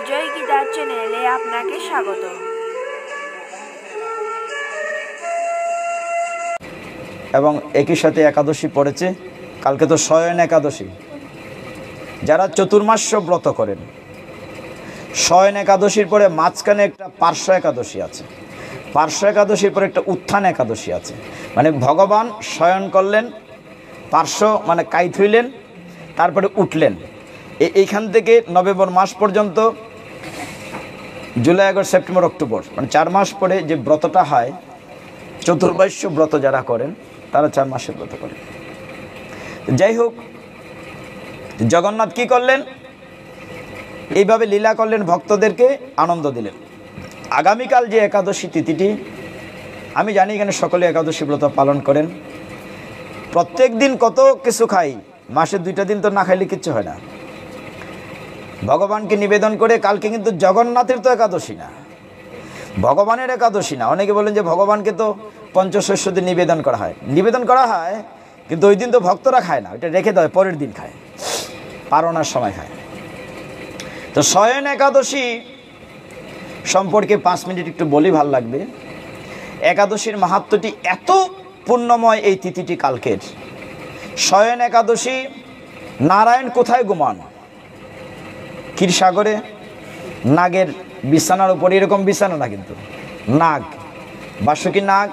জয় গীতার চ্যানেলে আপনাকে স্বাগত। এবং একই সাথে একাদশী পড়েছে, কালকে তো শয়ন একাদশী। যারা চতুর্মাস্য ব্রত করেন, শয়ন একাদশীর পরে মাঝখানে একটা পার্শ্ব একাদশী আছে, পার্শ্ব একাদশীর পরে একটা উত্থান একাদশী আছে। মানে ভগবান শয়ন করলেন, পার্শ্ব মানে কাইত হইলেন, তারপরে উঠলেন। এইখান থেকে নভেম্বর মাস পর্যন্ত, জুলাই, আগস্ট, সেপ্টেম্বর, অক্টোবর, মানে 4 মাস পরে যে ব্রতটা হয়, চতুর্মাস্য ব্রত যারা করেন তারা 4 মাসের ব্রত করেন। যাই হোক, জগন্নাথ কি করলেন? এইভাবে লীলা করলেন, ভক্তদেরকে আনন্দ দিলেন। আগামীকাল যে একাদশী তিথিটি, আমি জানি এখানে সকলে একাদশী ব্রত পালন করেন। প্রত্যেক দিন কত কিছু খাই, মাসে 2টা দিন তো না খাইলে কিচ্ছু হয় না। ভগবানকে নিবেদন করে, কালকে কিন্তু জগন্নাথের তো একাদশী না, ভগবানের একাদশী না। অনেকে বলেন যে ভগবানকে তো পঞ্চশস্য দিয়ে নিবেদন করা হয়। নিবেদন করা হয়, কিন্তু ওই দিন তো ভক্তরা খায় না, ওইটা রেখে দেয়, পরের দিন খায়, পারণার সময় খায়। তো শয়ন একাদশী সম্পর্কে 5 মিনিট একটু বলি, ভাল লাগবে। একাদশীর মাহাত্ম্যটি এত পুণ্যময়, এই তিথিটি কালকের শয়ন একাদশী। নারায়ণ কোথায় ঘুমান? ক্ষীরসাগরে, নাগের বিছানার উপরে। এরকম বিছানা না, কিন্তু নাগ, বাসুকী নাগ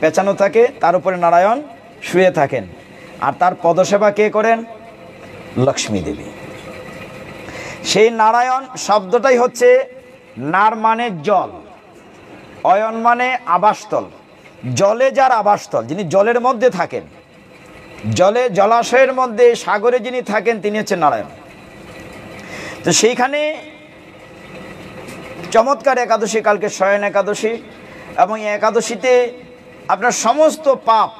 পেঁচানো থাকে, তার উপরে নারায়ণ শুয়ে থাকেন। আর তার পদসেবা কে করেন? লক্ষ্মী দেবী। সেই নারায়ণ শব্দটাই হচ্ছে নার মানে জল, অয়ন মানে আবাসস্থল। জলে যার আবাসস্থল, যিনি জলের মধ্যে থাকেন, জলে, জলাশয়ের মধ্যে, সাগরে যিনি থাকেন, তিনি হচ্ছে নারায়ণ। তো সেইখানে চমৎকার একাদশী কালকে শয়ন একাদশী। এবং এই একাদশীতে আপনার সমস্ত পাপ,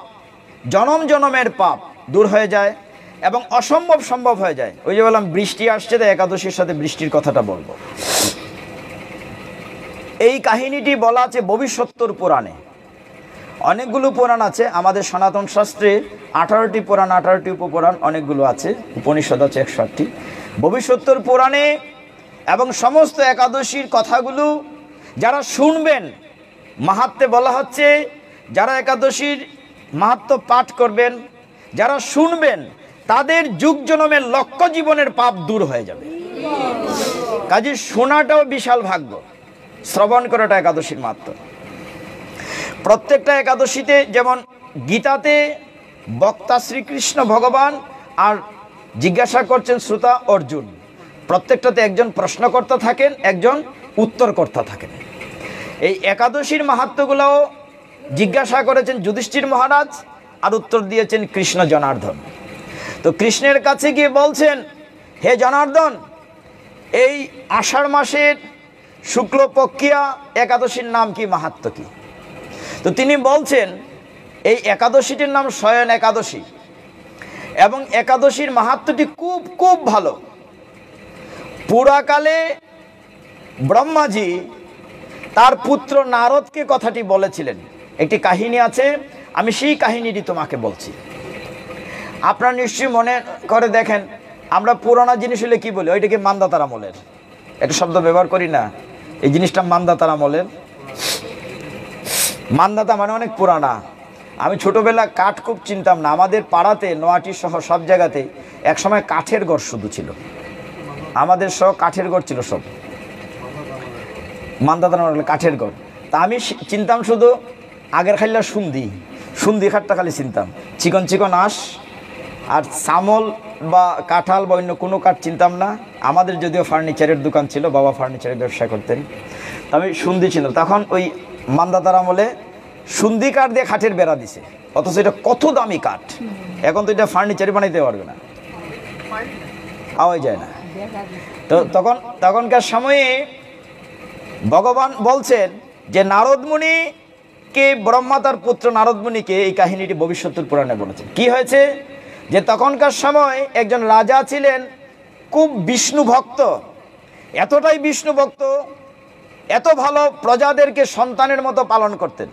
জনম জনমের পাপ দূর হয়ে যায় এবং অসম্ভব সম্ভব হয়ে যায়। ওই যে বললাম বৃষ্টি আসছে, তো একাদশীর সাথে বৃষ্টির কথাটা বলবো। এই কাহিনীটি বলা আছে ভবিষ্যত্তর পুরাণে। অনেকগুলো পুরাণ আছে আমাদের সনাতন শাস্ত্রে, 18টি পুরাণ, 18টি উপপুরাণ, অনেকগুলো আছে, উপনিষদ আছে 108টি। ভবিষ্যত্তর পুরাণে এবং সমস্ত একাদশীর কথাগুলো যারা শুনবেন, মাহাত্ম্যে বলা হচ্ছে, যারা একাদশীর মাহাত্ম্য পাঠ করবেন, যারা শুনবেন, তাদের যুগ জনমের লক্ষ্য জীবনের পাপ দূর হয়ে যাবে। কাজে শোনাটাও বিশাল ভাগ্য, শ্রবণ করাটা একাদশীর মাহাত্ম্য। প্রত্যেকটা একাদশীতে, যেমন গীতাতে বক্তা শ্রীকৃষ্ণ ভগবান, আর জিজ্ঞাসা করছেন শ্রোতা অর্জুন। প্রত্যেকটাতে একজন প্রশ্নকর্তা থাকেন, একজন উত্তরকর্তা থাকেন। এই একাদশীর মাহাত্ম্যগুলোও জিজ্ঞাসা করেছেন যুধিষ্ঠির মহারাজ, আর উত্তর দিয়েছেন কৃষ্ণ জনার্দন। তো কৃষ্ণের কাছে গিয়ে বলছেন, হে জনার্দন, এই আষাঢ় মাসের শুক্লপক্ষিয়া একাদশীর নাম কি, মাহাত্ম্য কি? তো তিনি বলছেন, এই একাদশীটির নাম শয়ন একাদশী, এবং একাদশীর মাহাত্ম্যটি খুব খুব ভালো। পুরাকালে ব্রহ্মাজি তার পুত্র নারদকে কথাটি বলেছিলেন। একটি কাহিনী আছে, আমি সেই কাহিনীটি তোমাকে বলছি। আপনারা নিশ্চয়ই মনে করে দেখেন, আমরা পুরোনো জিনিস হলে কি বলি? ওইটাকে মান্দাতার আমলের, একটা শব্দ ব্যবহার করি না, এই জিনিসটা মান্দাতার আমলের। মান্দাতা মানে অনেক পুরানা। আমি ছোটোবেলা কাঠ খুব চিনতাম না। আমাদের পাড়াতে, নোয়াটি সহ সব জায়গাতে একসময় কাঠের ঘর শুধু ছিল, আমাদের সহ কাঠের ঘর ছিল সব। মান্দাতা মানে কাঠের ঘর। তা আমি চিনতাম শুধু আগের খাইলা সুন্দি খাটটা খালি চিনতাম, চিকন চিকন আঁশ, আর চামল বা কাঁঠাল বা অন্য কোনো কাঠ চিনতাম না। আমাদের যদিও ফার্নিচারের দোকান ছিল, বাবা ফার্নিচারের ব্যবসা করতেন, আমি সুন্দি ছিল। তখন ওই মান্দাতার আমলে সুন্দি কাঠ দিয়ে কাঠের বেড়া দিছে, অথচ এটা কত দামি কাঠ। এখন তো এটা ফার্নিচারই বানাইতে পারবে না, পাওয়াই যায় না। তো তখনকার সময়ে ভগবান বলছেন যে নারদমুনিকে, ব্রহ্মা তার পুত্র নারদমুনিকে এই কাহিনীটি ভবিষ্যত্তর পুরাণে বলেছেন। কি হয়েছে? যে তখনকার সময় একজন রাজা ছিলেন, খুব বিষ্ণু ভক্ত, এতটাই বিষ্ণু ভক্ত, এত ভালো, প্রজাদেরকে সন্তানের মতো পালন করতেন,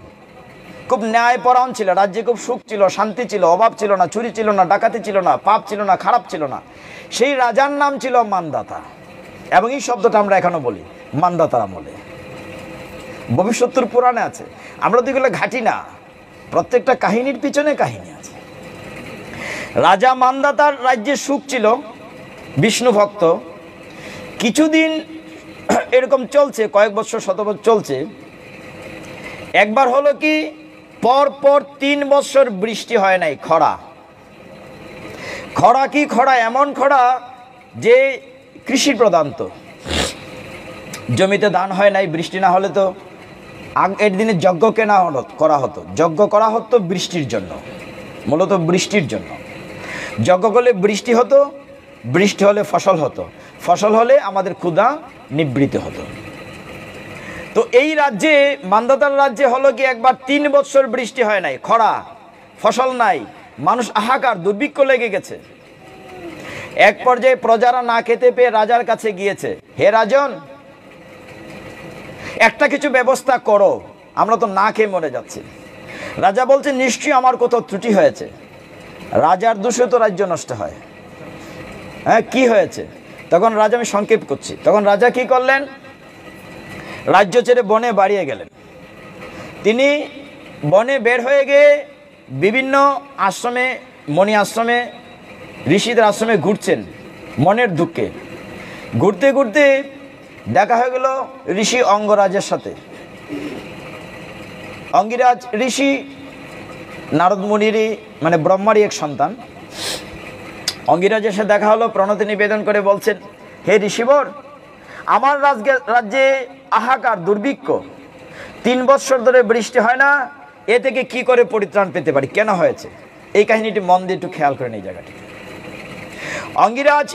খুব ন্যায়পরায়ণ ছিল, রাজ্যে খুব সুখ ছিল, শান্তি ছিল, অভাব ছিল না, চুরি ছিল না, ডাকাতি ছিল না, পাপ ছিল না, খারাপ ছিল না। সেই রাজার নাম ছিল মান্দাতা। এবং এই শব্দটা আমরা এখনো বলি মান্ধাতার আমলে, ভবিষ্যৎ পুরাণে আছে। আমরা তো এগুলো ঘাটি না, প্রত্যেকটা কাহিনীর পিছনে কাহিনী আছে। রাজা মান্ধাতার রাজ্যে সুখ ছিল, বিষ্ণু ভক্ত। কিছুদিন এরকম চলছে, কয়েক বছর, শত বছর চলছে। একবার হলো কি, পর পর 3 বছর বৃষ্টি হয় নাই, খরা। খরা কি খরা, এমন খরা যে কৃষি প্রধান, তো জমিতে ধান হয় নাই, বৃষ্টি না হলে তো আগের দিনে যজ্ঞ করা হতো, যজ্ঞ করা হতো বৃষ্টির জন্য, মূলত বৃষ্টির জন্য। যজ্ঞ করলে বৃষ্টি হতো, বৃষ্টি হলে ফসল হতো, ফসল হলে আমাদের ক্ষুধা নিবৃত্ত হতো। তো এই রাজ্যে, মান্ধাতার রাজ্যে হলো কি, একবার 3 বছর বৃষ্টি হয় নাই, খরা, ফসল নাই, মানুষ হাহাকার, দুর্ভিক্ষ লেগে গেছে। এক পর্যায়ে প্রজারা না খেতে পেয়ে রাজার কাছে গিয়েছে, হে রাজন, একটা কিছু ব্যবস্থা করো, আমরা তো না খেয়ে মরে যাচ্ছি। রাজা বলছে, নিশ্চয়ই আমার কোথাও ত্রুটি হয়েছে। রাজার দোষে তো রাজ্য নষ্ট হয়। হ্যাঁ, কি হয়েছে? তখন রাজা, আমি সংক্ষেপ করছি, তখন রাজা কি করলেন, রাজ্য ছেড়ে বনে বাড়িয়ে গেলেন। তিনি বনে বের হয়ে গিয়ে বিভিন্ন আশ্রমে, মণি আশ্রমে, ঋষিদের আশ্রমে ঘুরছেন মনের দুঃখে। ঘুরতে ঘুরতে দেখা হয়ে গেল ঋষি অঙ্গরাজের সাথে। অঙ্গিরাজ ঋষি নারদ মুনিরই, মানে ব্রহ্মারই এক সন্তান। অঙ্গিরাজের সাথে দেখা হলো, প্রণতি নিবেদন করে বলছেন, হে ঋষিবর, আমার রাজ্যে হাহাকার, দুর্ভিক্ষ, 3 বছর ধরে বৃষ্টি হয় না, এ থেকে কি করে পরিত্রাণ পেতে পারি, কেন হয়েছে? এই কাহিনীটি মন দিয়ে একটু খেয়াল করেন এই জায়গাটি। অঙ্গিরাজ